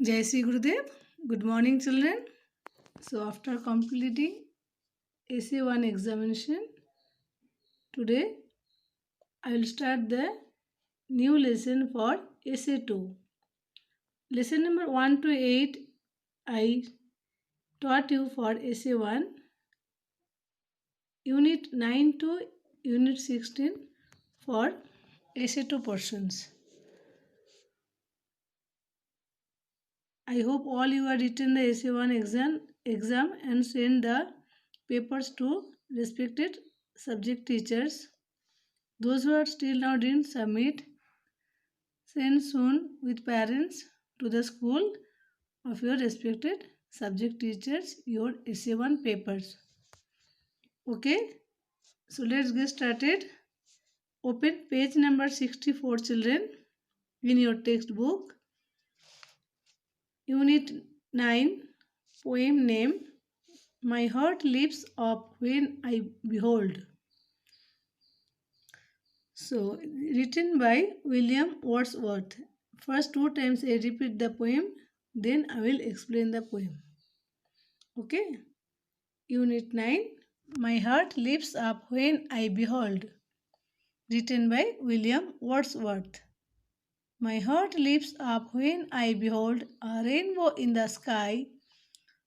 Jai Sri Gurudev. Good morning, children. So, after completing SA1 examination, today I will start the new lesson for SA2. Lesson number 1 to 8 I taught you for SA1, Unit 9 to Unit 16 for SA2 portions. I hope all you are written the SA1 exam and send the papers to respected subject teachers. Those who are still now didn't submit, send soon with parents to the school of your respected subject teachers your SA1 papers. Okay, so let's get started. Open page number 64, children, in your textbook. Unit 9, poem name My Heart Leaps Up When I Behold. So, written by William Wordsworth. First two times I repeat the poem, then I will explain the poem. Okay? Unit 9 My Heart Leaps Up When I Behold. Written by William Wordsworth. My heart leaps up when I behold a rainbow in the sky.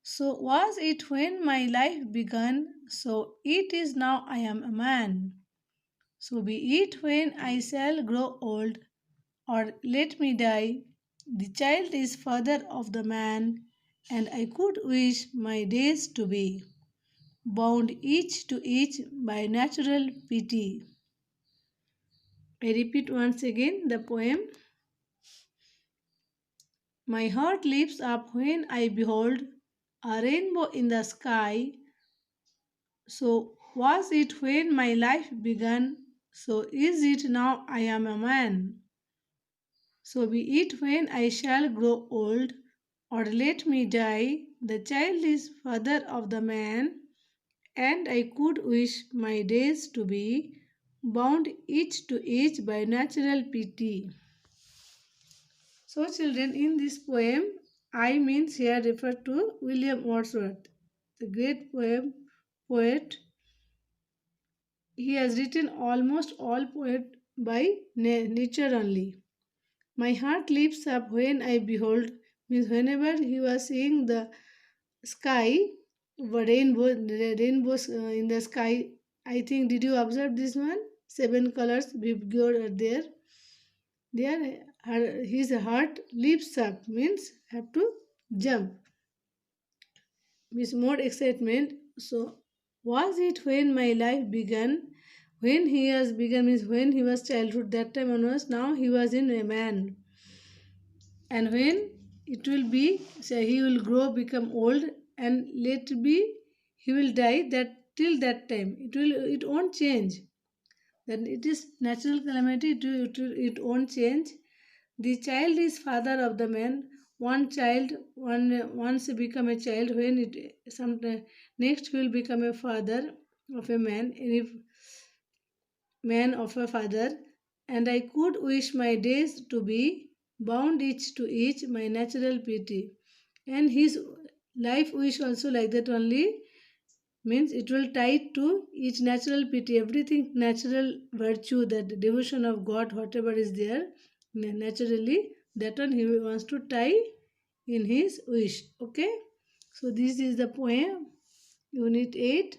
So was it when my life began, so it is now I am a man. So be it when I shall grow old, or let me die. The child is father of the man, and I could wish my days to be bound each to each by natural pity. I repeat once again the poem. My heart leaps up when I behold a rainbow in the sky. So was it when my life began, so is it now I am a man. So be it when I shall grow old, or let me die. The child is father of the man, and I could wish my days to be bound each to each by natural pity. So, children, in this poem, I means here refer to William Wordsworth, the great poet. He has written almost all poet by nature only. My heart leaps up when I behold, means whenever he was seeing the sky, rainbows in the sky. I think, did you observe this one? Seven colors figured are there. There, his heart leaps up means have to jump, means more excitement. So, was it when my life began? When he has begun means when he was childhood. That time onwards, now he was in a man, and when it will be, so he will grow, become old, and let be, he will die. That till that time, it won't change. Then it is natural calamity. It won't change. The child is father of the man. One child, once become a child, when it sometime next will become a father of a man, and if man of a father, and I could wish my days to be bound each to each my natural pity. And his life wish also like that only, means it will tie to each natural pity, everything natural virtue, that devotion of God, whatever is there, naturally, that one he wants to tie in his wish. Okay, so this is the poem, Unit 8.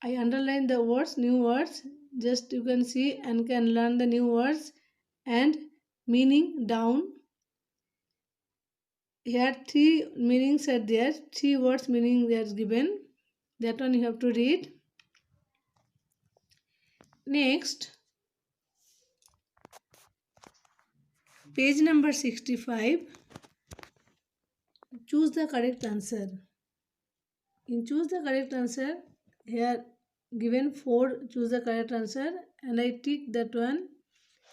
I underline the words, new words, just you can see and can learn the new words and meaning down. Here three meanings are there, three words meaning they are given. That one you have to read. Next, page number 65. Choose the correct answer. In choose the correct answer, here given 4 choose the correct answer, and I tick that one.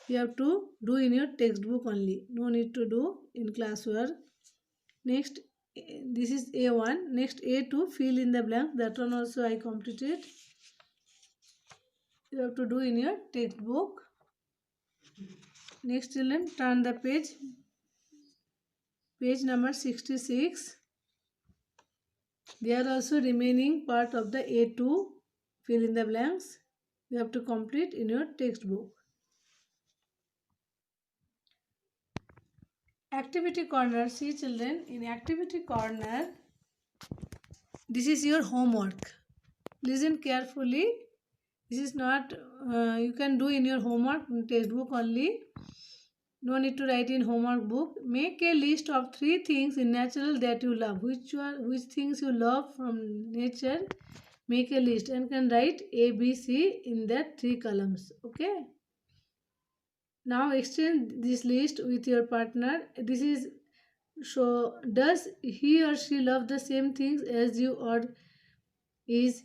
You have to do in your textbook only. No need to do in classwork. Next, this is A1. Next, A2, fill in the blank. That one also I completed. You have to do in your textbook. Next, children, turn the page. Page number 66. They are also remaining part of the A2. Fill in the blanks. You have to complete in your textbook. Activity corner. See children, in activity corner, this is your homework. Listen carefully. This is not, you can do in your homework textbook only. No need to write in homework book. Make a list of 3 things in natural that you love. Which things you love from nature? Make a list and can write A, B, C in that 3 columns. Okay. Now exchange this list with your partner. This is so does he or she love the same things as you, or is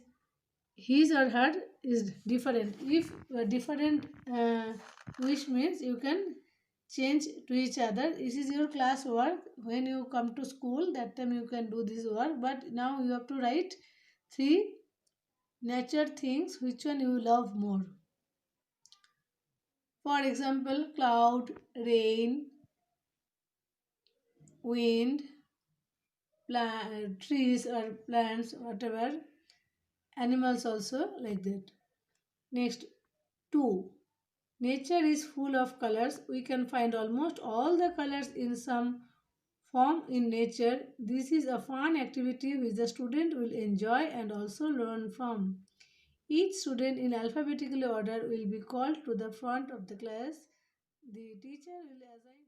his or her is different? If different wish means you can change to each other. This is your class work. When you come to school, that time you can do this work, but now you have to write 3 nature things which one you love more. For example, cloud, rain, wind, trees or plants, whatever, animals also like that. Next, 2. Nature is full of colors. We can find almost all the colors in some form in nature. This is a fun activity which the student will enjoy and also learn from. Each student in alphabetical order will be called to the front of the class. The teacher will assign